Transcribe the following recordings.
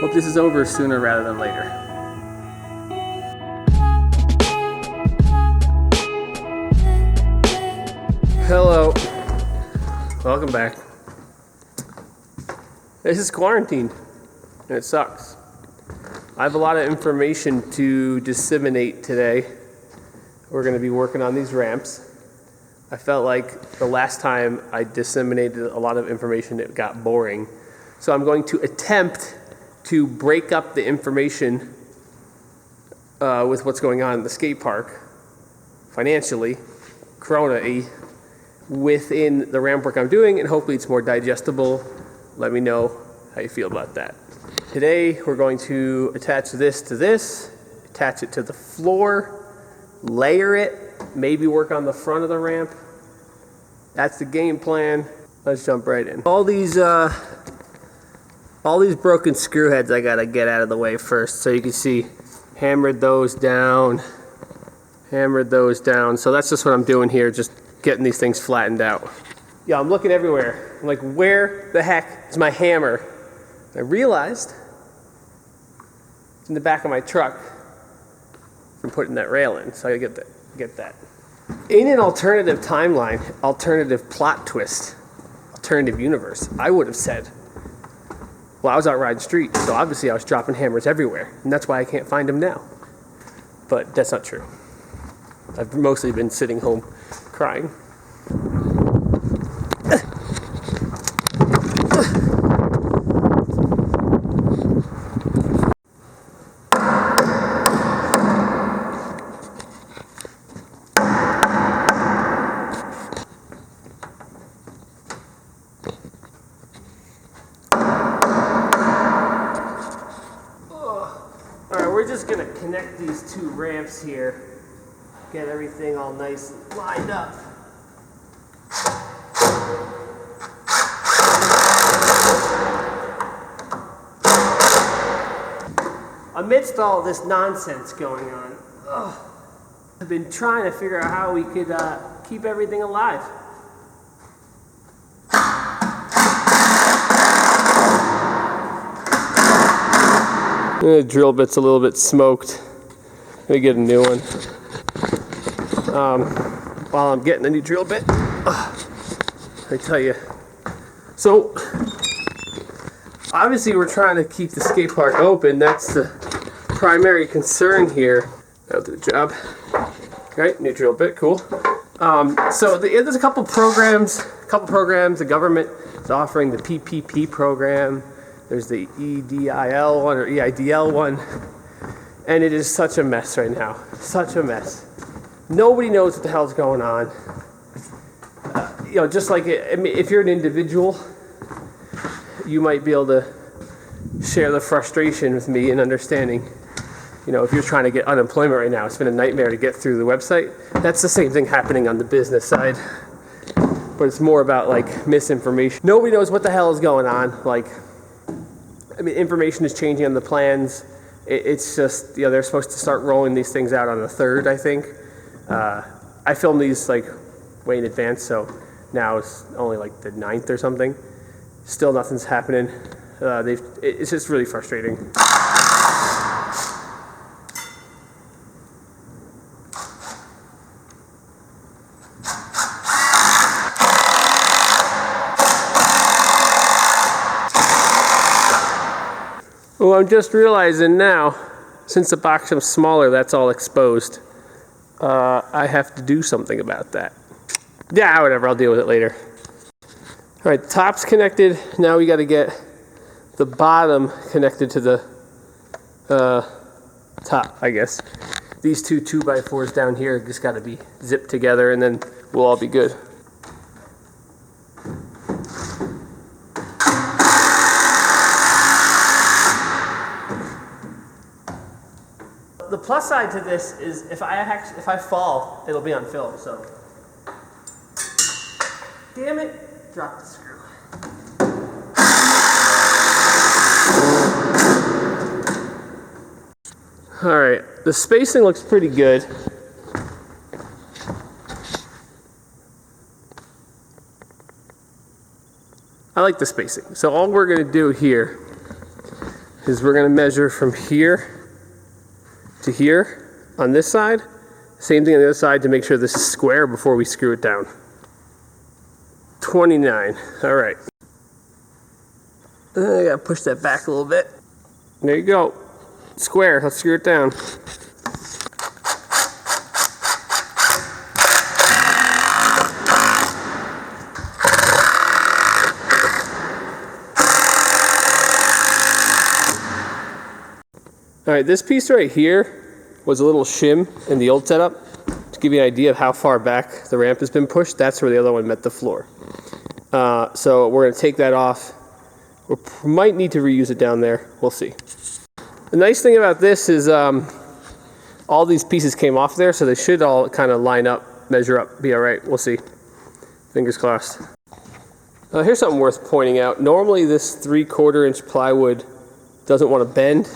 Hope this is over sooner rather than later. Hello. Welcome back. This is Quarantined, and it sucks. I have a lot of information to disseminate today. We're going to be working on these ramps. I felt like the last time I disseminated a lot of information, it got boring. So I'm going to attempt to break up the information with what's going on in the skate park financially, Corona-y, within the ramp work I'm doing, and hopefully it's more digestible. Let me know how you feel about that. Today we're going to attach this to this, attach it to the floor, layer it, maybe work on the front of the ramp. That's the game plan. Let's jump right in. All these broken screw heads I gotta get out of the way first. So you can see, hammered those down. So that's just what I'm doing here, just getting these things flattened out. Yeah, I'm looking everywhere. I'm like, where the heck is my hammer? I realized it's in the back of my truck from putting that rail in, so I gotta get that. In an alternative timeline, alternative plot twist, alternative universe, I would have said, well, I was out riding street, so obviously I was dropping hammers everywhere, and that's why I can't find them now. But that's not true. I've mostly been sitting home crying. Alright, we're just going to connect these two ramps here, get everything all nice and lined up. Amidst all this nonsense going on, I've been trying to figure out how we could keep everything alive. The drill bit's a little bit smoked. Let me get a new one. While I'm getting a new drill bit, I tell you. So, obviously we're trying to keep the skate park open. That's the primary concern here. That'll do the job. Right, new drill bit, cool. So there's a couple programs. The government is offering the PPP program. There's the EDIL one or EIDL one. And it is such a mess right now. Such a mess. Nobody knows what the hell's going on. Just like if you're an individual, you might be able to share the frustration with me in understanding. If you're trying to get unemployment right now, it's been a nightmare to get through the website. That's the same thing happening on the business side. But it's more about misinformation. Nobody knows what the hell is going on. Information is changing on the plans. It's just, they're supposed to start rolling these things out on the 3rd, I think. I filmed these way in advance, so now it's only the 9th or something. Still nothing's happening. It's just really frustrating. Well, I'm just realizing now, since the box is smaller, that's all exposed. I have to do something about that. Yeah, whatever, I'll deal with it later. All right, top's connected. Now we got to get the bottom connected to the top, I guess. These two 2x4s down here just got to be zipped together, and then we'll all be good. The plus side to this is if I fall, it'll be on film. So, damn it, drop the screw. All right, the spacing looks pretty good. I like the spacing. So all we're going to do here is we're gonna measure from here to here on this side. Same thing on the other side to make sure this is square before we screw it down. 29, all right. I gotta push that back a little bit. There you go, square, let's screw it down. All right, this piece right here was a little shim in the old setup. To give you an idea of how far back the ramp has been pushed, that's where the other one met the floor. So we're gonna take that off. We might need to reuse it down there, we'll see. The nice thing about this is all these pieces came off there, so they should all kind of line up, measure up, be all right, we'll see. Fingers crossed. Here's something worth pointing out. Normally this 3/4 inch plywood doesn't want to bend,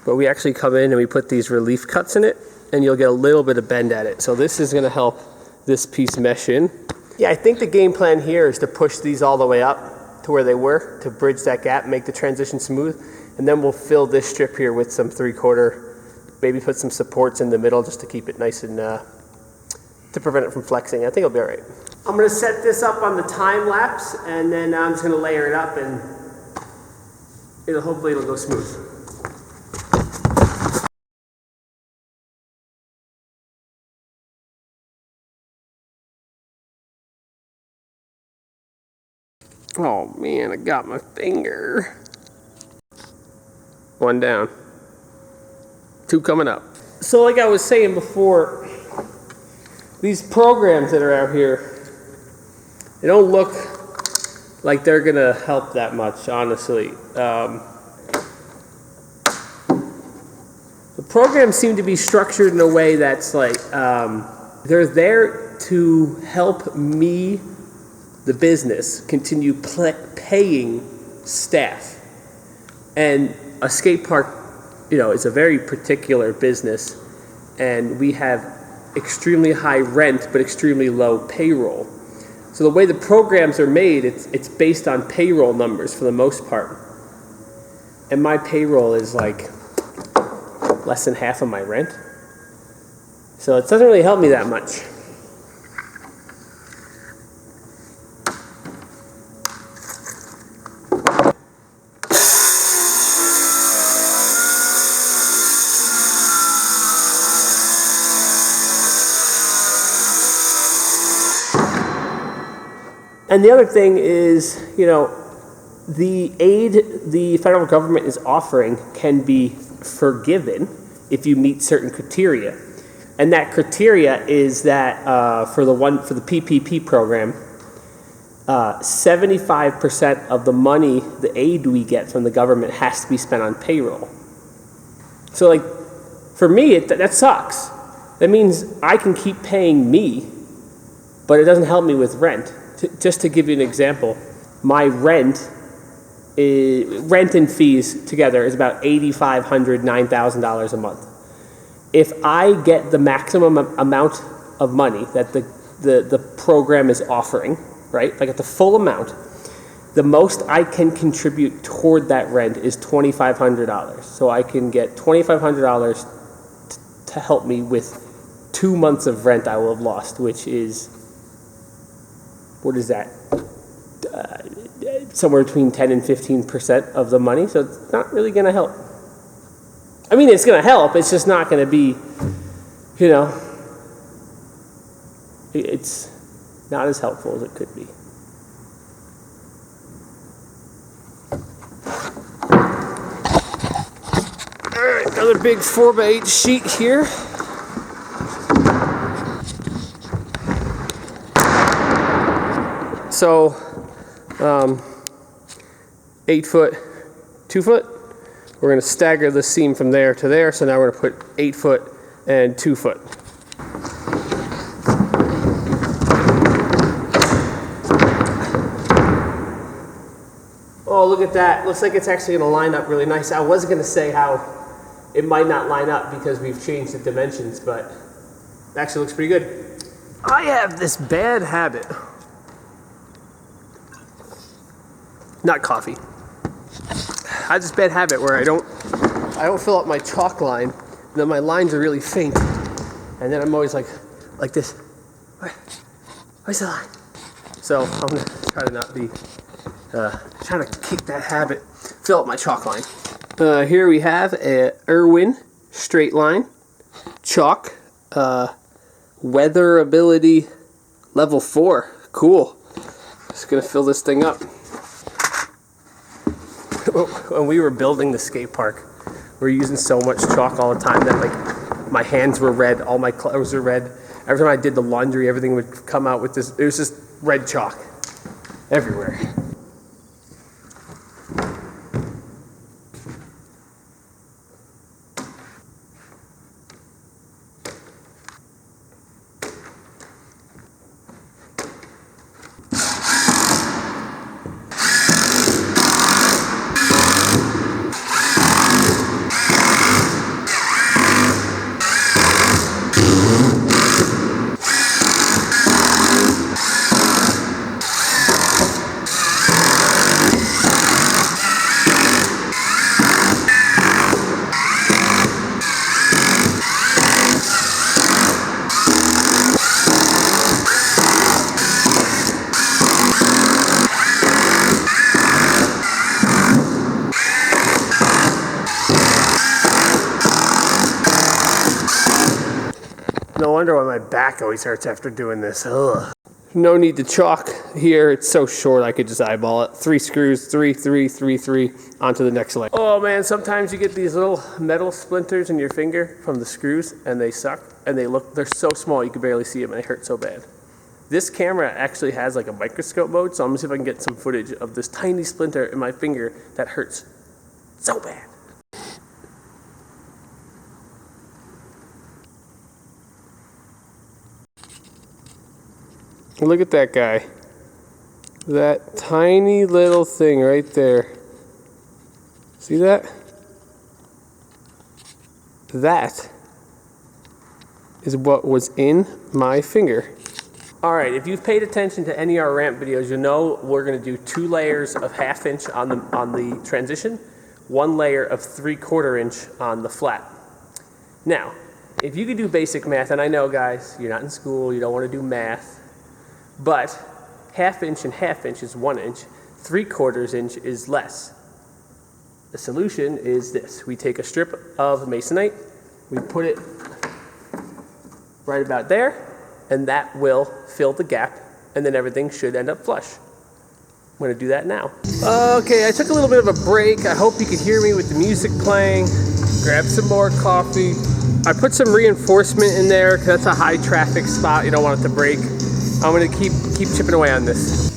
but we actually come in and we put these relief cuts in it, and you'll get a little bit of bend at it. So this is gonna help this piece mesh in. Yeah, I think the game plan here is to push these all the way up to where they were, to bridge that gap, make the transition smooth, and then we'll fill this strip here with some 3/4, maybe put some supports in the middle just to keep it nice and, to prevent it from flexing. I think it'll be all right. I'm gonna set this up on the time lapse, and then I'm just gonna layer it up, and hopefully it'll go smooth. Oh man, I got my finger. One down. Two coming up. So like I was saying before, these programs that are out here, they don't look like they're gonna help that much, honestly. The programs seem to be structured in a way that's like, they're there to help me, the business, continue paying staff. And a skate park, is a very particular business, and we have extremely high rent but extremely low payroll. So the way the programs are made, it's based on payroll numbers for the most part. And my payroll is like less than half of my rent. So it doesn't really help me that much. And the other thing is, the aid the federal government is offering can be forgiven if you meet certain criteria. And that criteria is that for the PPP program, 75% of the money, the aid we get from the government, has to be spent on payroll. So like, for me, that sucks. That means I can keep paying me, but it doesn't help me with rent. Just to give you an example, my rent and fees together is about $8,500, $9,000 a month. If I get the maximum amount of money that the program is offering, right? If I get the full amount, the most I can contribute toward that rent is $2,500. So I can get $2,500 to help me with 2 months of rent I will have lost, which is, what is that? Somewhere between 10 and 15% of the money. So it's not really going to help. I mean, it's going to help. It's just not going to be, it's not as helpful as it could be. All right, another big 4x8 sheet here. So, 8 foot, 2 foot. We're going to stagger the seam from there to there. So now we're going to put 8 foot and 2 foot. Oh, look at that. Looks like it's actually going to line up really nice. I was going to say how it might not line up because we've changed the dimensions, but it actually looks pretty good. I have this bad habit. Not coffee. have this bad habit where I don't fill up my chalk line. Then my lines are really faint, and then I'm always like this. Where's the line? So I'm gonna try to not be trying to kick that habit. Fill up my chalk line. Here we have a Irwin straight line chalk, weather ability level 4. Cool. Just gonna fill this thing up. When we were building the skate park, we were using so much chalk all the time that like my hands were red, all my clothes were red. Every time I did the laundry, everything would come out with this. It was just red chalk everywhere. No wonder why my back always hurts after doing this. Ugh. No need to chalk here. It's so short I could just eyeball it. 3 screws, 3, 3, 3, 3, onto the next layer. Oh man, sometimes you get these little metal splinters in your finger from the screws and they suck and they're so small you can barely see them and they hurt so bad. This camera actually has like a microscope mode, so I'm gonna see if I can get some footage of this tiny splinter in my finger that hurts so bad. Look at that guy. That tiny little thing right there. See that? That is what was in my finger. Alright, if you've paid attention to any of our ramp videos, you know we're going to do 2 layers of 1/2 inch on the transition, 1 layer of 3/4 inch on the flat. Now, if you can do basic math, and I know guys, you're not in school, you don't want to do math, but 1/2 inch and 1/2 inch is 1 inch, 3/4 inch is less. The solution is this. We take a strip of masonite, we put it right about there, and that will fill the gap, and then everything should end up flush. I'm gonna do that now. Okay, I took a little bit of a break. I hope you could hear me with the music playing. Grab some more coffee. I put some reinforcement in there because that's a high traffic spot. You don't want it to break. I'm gonna keep chipping away on this.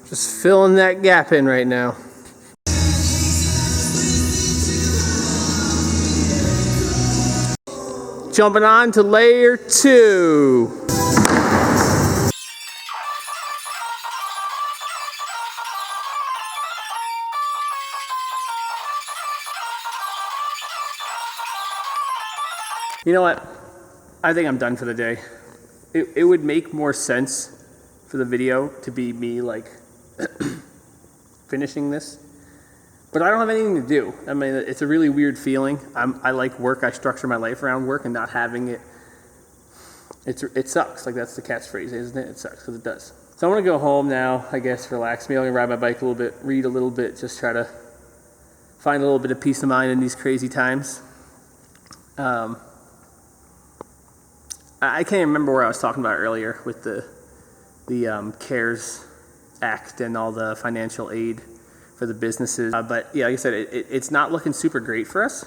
Just filling that gap in right now. Jumping on to layer 2. You know what? I think I'm done for the day. It would make more sense for the video to be me like finishing this. But I don't have anything to do. I mean, it's a really weird feeling. I like work. I structure my life around work, and not having it, it sucks. Like, that's the catchphrase, isn't it? It sucks, because it does. So I'm going to go home now, I guess, relax. Maybe I'm going to ride my bike a little bit, read a little bit, just try to find a little bit of peace of mind in these crazy times. I can't remember where I was talking about earlier with the CARES Act and all the financial aid for the businesses. But yeah, like I said, it's not looking super great for us.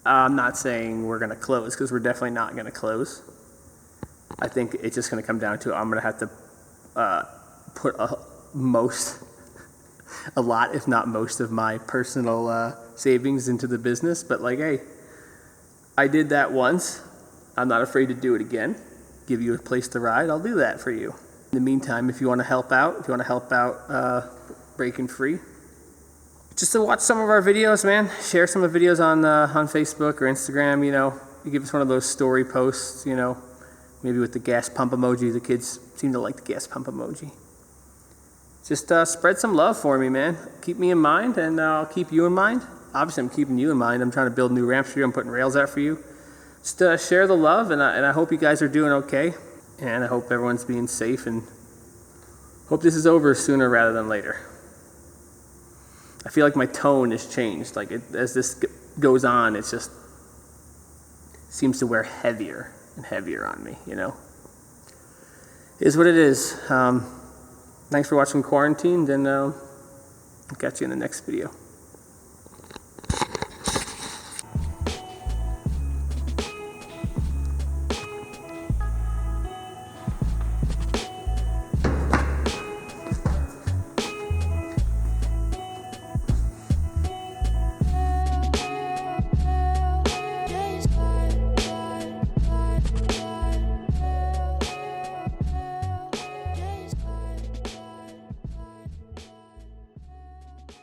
I'm not saying we're going to close, because we're definitely not going to close. I think it's just going to come down to I'm going to have to put a lot, if not most, of my personal savings into the business. But like, hey, I did that once. I'm not afraid to do it again. Give you a place to ride, I'll do that for you. In the meantime, if you want to help out, breaking free, just to watch some of our videos, man. Share some of the videos on Facebook or Instagram. You give us one of those story posts. Maybe with the gas pump emoji. The kids seem to like the gas pump emoji. Just spread some love for me, man. Keep me in mind, and I'll keep you in mind. Obviously, I'm keeping you in mind. I'm trying to build new ramps for you. I'm putting rails out for you. Just share the love, and I hope you guys are doing okay. And I hope everyone's being safe, and hope this is over sooner rather than later. I feel like my tone has changed. As this goes on, it just seems to wear heavier and heavier on me, It is what it is. Thanks for watching Quarantined, and I'll catch you in the next video.